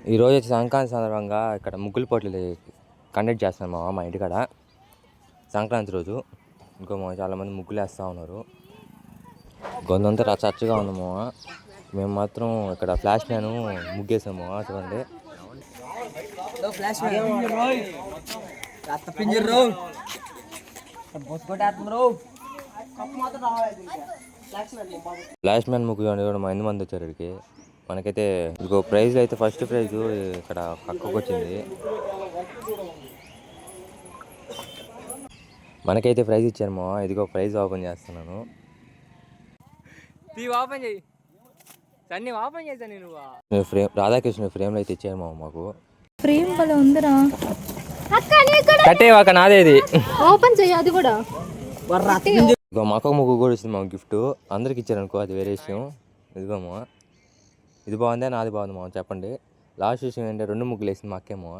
ఈరోజు సంక్రాంతి సందర్భంగా ఇక్కడ ముగ్గులు పోటీలు కండక్ట్ చేస్తున్నాం మా ఇంటికాడ. సంక్రాంతి రోజు ఇంకో చాలామంది ముగ్గులు వేస్తూ ఉన్నారు. గొంతంతా రచ్చగా ఉందమ్మా. మేము మాత్రం ఇక్కడ ఫ్లాష్ మ్యాన్ ముగ్గేసాము చూడండి. ఫ్లాష్ మ్యాన్ ముగ్గు చూడండి కూడా మంది వచ్చారు ఇక్కడికి. మనకైతే ఇంకో ప్రైజ్ అయితే ఫస్ట్ ప్రైజ్ ఇక్కడ పక్కకు వచ్చింది. మనకైతే ప్రైజ్ ఇచ్చారు మా. ఇదిగో ప్రైజ్ ఓపెన్ చేస్తున్నాను. ఫ్రేమ్ రాధాకృష్ణ ఫ్రేమ్లో అయితే ఇచ్చారు మా మాకు. ఫ్రేమ్ భలే ఉందిరా. కట్టేవాక నాదేది ఓపెన్ చెయ్యి అది కూడా. ఇదిగో మా అక్క ముగ్గు కూడా ఇస్తుంది మా గిఫ్ట్. అందరికి ఇచ్చారు అనుకో, అది వేరే విషయం. ఇదిగోమా ఇది బాగుందా నాది బాగుంది మా చెప్పండి. లాస్ట్ విషయం ఏంటంటే 2 ముగ్గులు వేసింది మా అక్కేమో.